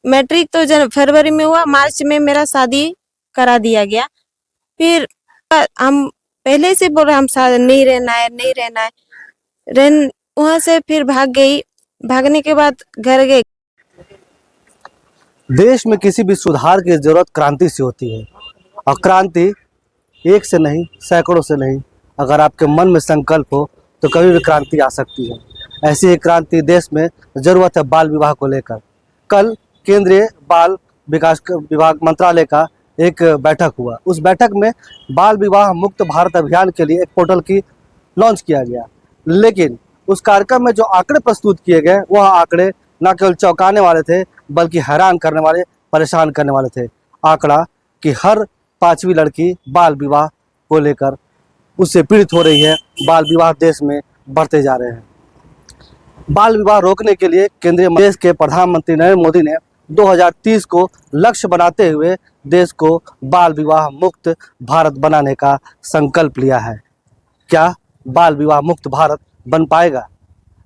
Matric तो फरवरी में हुआ, मार्च में मेरा शादी करा दिया गया। फिर हम पहले से बोल रहे हम नहीं रहना है, नहीं रहना है। वहां से फिर भाग गई। भागने के बाद घर गए। देश में किसी भी सुधार की जरूरत क्रांति से होती है, और क्रांति एक से नहीं सैकड़ों से नहीं, अगर आपके मन में संकल्प हो तो कभी भी क्रांति आ सकती है। ऐसी ही क्रांति देश में जरूरत है बाल विवाह को लेकर। कल केंद्रीय बाल विकास विभाग मंत्रालय का एक बैठक हुआ। उस बैठक में बाल विवाह मुक्त भारत अभियान के लिए एक पोर्टल की लॉन्च किया गया। लेकिन उस कार्यक्रम में जो आंकड़े प्रस्तुत किए गए वह आंकड़े न केवल चौंकाने वाले थे बल्कि हैरान करने वाले, परेशान करने वाले थे। आंकड़ा कि हर 5वीं लड़की बाल विवाह को लेकर उससे पीड़ित हो रही है। बाल विवाह देश में बढ़ते जा रहे हैं। बाल विवाह रोकने के लिए केंद्रीय देश के प्रधानमंत्री नरेंद्र मोदी ने 2030 को लक्ष्य बनाते हुए देश को बाल विवाह मुक्त भारत बनाने का संकल्प लिया है। क्या बाल विवाह मुक्त भारत बन पाएगा?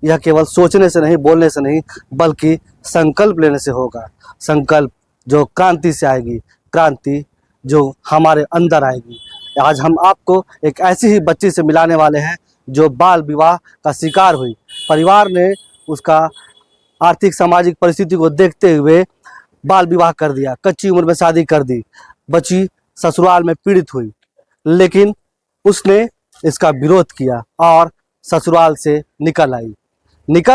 यह केवल सोचने से नहीं, बोलने से नहीं, बल्कि संकल्प लेने से होगा। संकल्प जो क्रांति से आएगी, क्रांति जो हमारे अंदर आएगी। आज हम आपको एक ऐसी ही बच्ची से मिलाने वाले हैं जो बाल विवाह का शिकार हुई। परिवार ने उसका आर्थिक सामाजिक परिस्थिति को देखते हुए बाल विवाह कर दिया, कच्ची उम्र में शादी कर दी। बच्ची ससुराल में पीड़ित हुई, लेकिन उसने इसका विरोध किया और ससुराल से निकल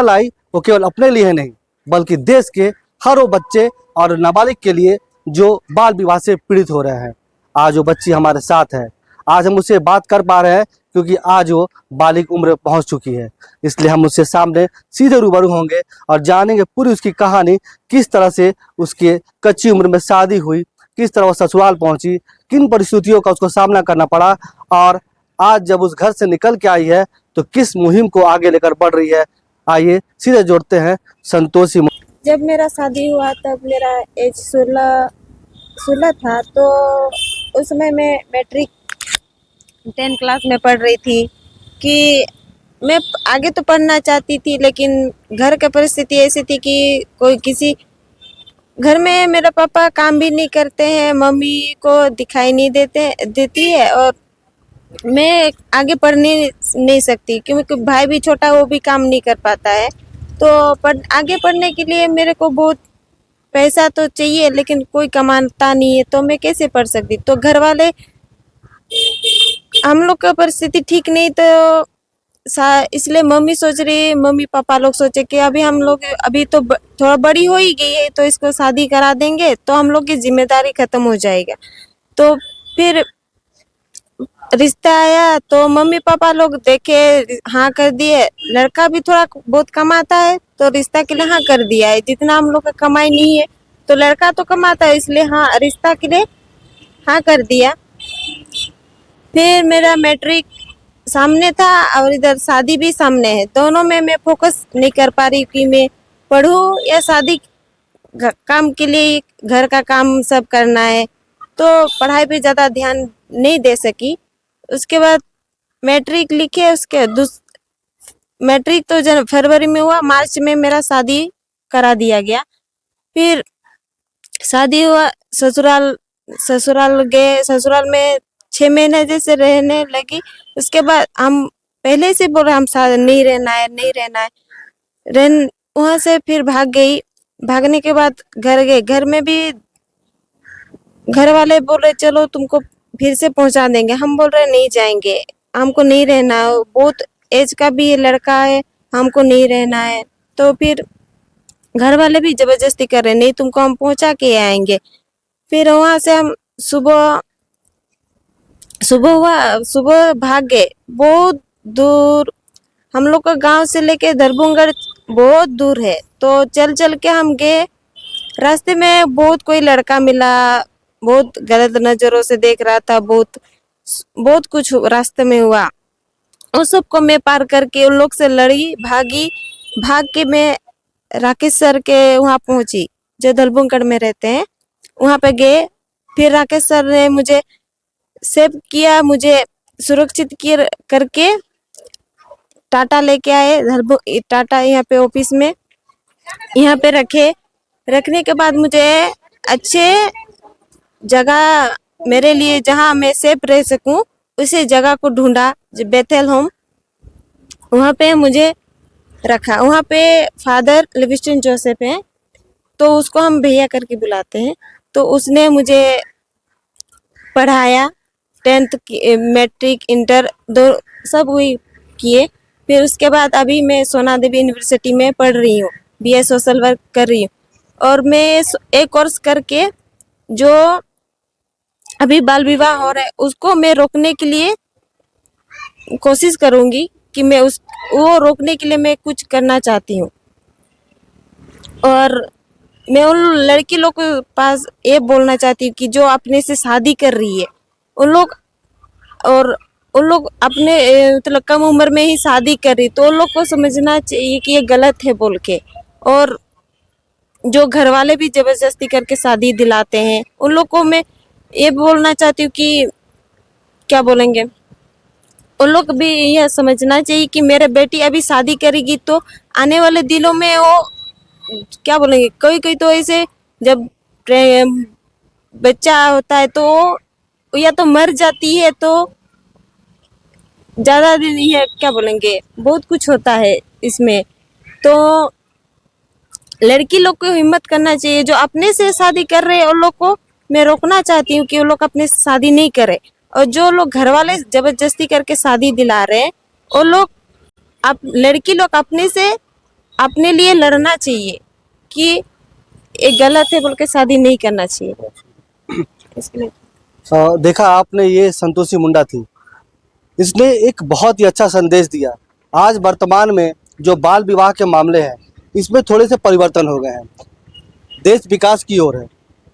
आई। वो केवल अपने लिए नहीं बल्कि देश के हर वो बच्चे और नाबालिग के लिए जो बाल विवाह से पीड़ित हो रहे हैं। आज वो बच्ची हमारे साथ है। आज हम उससे बात कर पा रहे हैं क्योंकि आज वो बालिग उम्र पहुंच चुकी है। इसलिए हम उससे सामने सीधे रूबरू होंगे और जानेंगे पूरी उसकी कहानी, किस तरह से उसके कच्ची उम्र में शादी हुई, किस तरह वो ससुराल पहुंची, किन परिस्थितियों का उसको सामना करना पड़ा, और आज जब उस घर से निकल के आई है तो किस मुहिम को आगे लेकर बढ़ रही है। आइए सीधे जोड़ते हैं संतोषी। जब मेरा शादी हुआ तब मेरा एज 16 था। तो उस समय मैं मैट्रिक 10 क्लास में पढ़ रही थी कि मैं आगे तो पढ़ना चाहती थी, लेकिन घर की परिस्थिति ऐसी थी कि कोई किसी घर में मेरा पापा काम भी नहीं करते हैं, मम्मी को दिखाई नहीं देती है, और मैं आगे पढ़ नहीं सकती क्योंकि भाई भी छोटा, वो भी काम नहीं कर पाता है। तो आगे पढ़ने के लिए मेरे को बहुत पैसा तो चाहिए, लेकिन कोई कमाता नहीं है, तो मैं कैसे पढ़ सकती। तो घर वाले, हम लोग का परिस्थिति ठीक नहीं, तो इसलिए मम्मी पापा लोग सोचे कि अभी तो थोड़ा बड़ी हो ही गई है, तो इसको शादी करा देंगे तो हम लोग की जिम्मेदारी खत्म हो जाएगा। तो फिर रिश्ता आया तो मम्मी पापा लोग देखे, हाँ कर दिए। लड़का भी थोड़ा बहुत कमाता है तो रिश्ता के लिए हाँ कर दिया है। जितना हम लोग का कमाई नहीं है तो लड़का तो कमाता है, इसलिए हाँ रिश्ता के लिए हाँ कर दिया। फिर मेरा मैट्रिक सामने था और इधर शादी भी सामने है। दोनों में मैं फोकस नहीं कर पा रही कि मैं पढ़ूं या शादी। काम के लिए घर का काम सब करना है, तो पढ़ाई पे ज़्यादा ध्यान नहीं दे सकी। उसके बाद मैट्रिक लिखे, मैट्रिक तो फरवरी में हुआ, मार्च में मेरा शादी करा दिया गया। फिर शादी हुआ, ससुराल गए। ससुराल में 6 महीने जैसे रहने लगी। उसके बाद हम पहले से बोल रहे हम नहीं रहना है, नहीं रहना है। वहां से फिर भाग गई। भागने के बाद घर गए। घर में भी घर वाले बोल रहे चलो तुमको फिर से पहुंचा देंगे। हम बोल रहे नहीं जाएंगे, हमको नहीं रहना, बहुत एज का भी लड़का है, हमको नहीं रहना है। तो फिर घर वाले भी जबरदस्ती कर रहे, नहीं तुमको हम पहुंचा के आएंगे। फिर वहां से हम सुबह भाग गए बहुत दूर। हम लोग का गांव से लेके दरभंगगढ़ बहुत दूर है, तो चल के हम गए। रास्ते में बहुत कोई लड़का मिला, बहुत गलत नजरों से देख रहा था, बहुत कुछ रास्ते में हुआ। उस सबको मैं पार करके उन लोग से लड़ी, भाग के मैं राकेश सर के वहाँ पहुंची, जो दरभंगगढ़ में रहते हैं, वहाँ पे गए। फिर राकेश सर ने मुझे सेव किया, मुझे सुरक्षित करके टाटा लेके आए। टाटा यहाँ पे ऑफिस में यहाँ पे रखे। रखने के बाद मुझे अच्छे जगह मेरे लिए जहाँ मैं सेफ रह सकूं उसी जगह को ढूंढा, जो बेथेल होम, वहाँ पे मुझे रखा। वहाँ पे फादर लिविस्टन जोसेफ हैं, तो उसको हम भैया करके बुलाते हैं। तो उसने मुझे पढ़ाया, 10th मैट्रिक इंटर दो सब हुई किए। फिर उसके बाद अभी मैं सोना देवी यूनिवर्सिटी में पढ़ रही हूँ, BA सोशल वर्क कर रही हूँ। और मैं एक कोर्स करके जो अभी बाल विवाह हो रहा है उसको मैं रोकने के लिए कोशिश करूँगी कि मैं वो रोकने के लिए मैं कुछ करना चाहती हूँ। और मैं उन लड़की लोग के पास ये बोलना चाहती हूँ कि जो अपने से शादी कर रही है उन लोग अपने मतलब कम उम्र में ही शादी कर रही, तो उन लोग को समझना चाहिए कि ये गलत है बोल के। और जो घर वाले भी जबरदस्ती करके शादी दिलाते हैं उन लोग को मैं ये बोलना चाहती हूँ कि क्या बोलेंगे, उन लोग भी यह समझना चाहिए कि मेरे बेटी अभी शादी करेगी तो आने वाले दिनों में वो क्या बोलेंगे, कोई कोई तो ऐसे जब बच्चा होता है तो या तो मर जाती है, तो ज़्यादा दिन ये क्या बोलेंगे, बहुत कुछ होता है इसमें। तो लड़की लोग को हिम्मत करना चाहिए, जो अपने से शादी कर रहे हैं उन लोग को मैं रोकना चाहती हूँ कि वो लोग अपने से शादी नहीं करें। और जो लोग घर वाले जबरदस्ती करके शादी दिला रहे हैं वो लोग लड़की लोग अपने लिए लड़ना चाहिए कि ये गलत है बोल के शादी नहीं करना चाहिए। इसके लिए देखा आपने, ये संतोषी मुंडा थी। इसने एक बहुत ही अच्छा संदेश दिया। आज वर्तमान में जो बाल विवाह के मामले हैं इसमें थोड़े से परिवर्तन हो गए हैं। देश विकास की ओर है,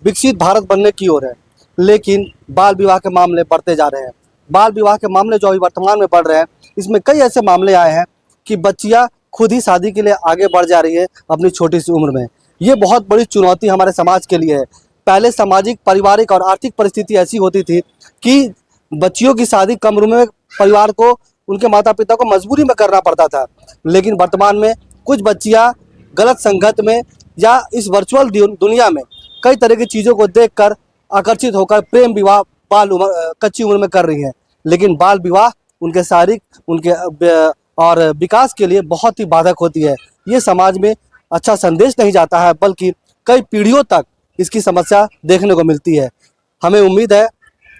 विकसित भारत बनने की ओर है, लेकिन बाल विवाह के मामले बढ़ते जा रहे हैं। बाल विवाह के मामले जो अभी वर्तमान में बढ़ रहे हैं इसमें कई ऐसे मामले आए हैं कि बच्चियां खुद ही शादी के लिए आगे बढ़ जा रही है अपनी छोटी सी उम्र में। ये बहुत बड़ी चुनौती हमारे समाज के लिए है। पहले सामाजिक, पारिवारिक और आर्थिक परिस्थिति ऐसी होती थी कि बच्चियों की शादी कम उम्र में परिवार को, उनके माता पिता को मजबूरी में करना पड़ता था। लेकिन वर्तमान में कुछ बच्चियां गलत संगत में या इस वर्चुअल दुनिया में कई तरह की चीज़ों को देखकर आकर्षित होकर प्रेम विवाह कच्ची उम्र में कर रही हैं। लेकिन बाल विवाह उनके शारीरिक, उनके और विकास के लिए बहुत ही बाधक होती है। ये समाज में अच्छा संदेश नहीं जाता है, बल्कि कई पीढ़ियों तक इसकी समस्या देखने को मिलती है। हमें उम्मीद है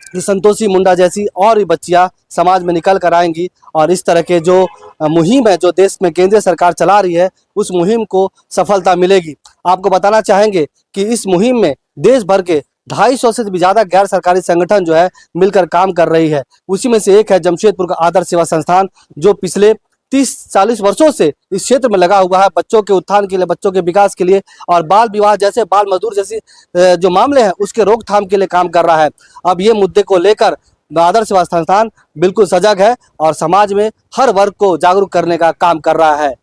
कि संतोषी मुंडा जैसी और भी बच्चियां समाज में निकल कर आएंगी और इस तरह के जो मुहिम है जो देश में केंद्रीय सरकार चला रही है उस मुहिम को सफलता मिलेगी। आपको बताना चाहेंगे कि इस मुहिम में देश भर के 250 से भी ज़्यादा गैर सरकारी संगठन जो है मिलकर काम कर रही है। उसी में से एक है जमशेदपुर का आदर्श सेवा संस्थान, जो पिछले 30-40 वर्षों से इस क्षेत्र में लगा हुआ है बच्चों के उत्थान के लिए, बच्चों के विकास के लिए और बाल विवाह जैसे, बाल मजदूर जैसी जो मामले हैं उसके रोकथाम के लिए काम कर रहा है। अब ये मुद्दे को लेकर आदर्श सेवा संस्थान बिल्कुल सजग है और समाज में हर वर्ग को जागरूक करने का काम कर रहा है।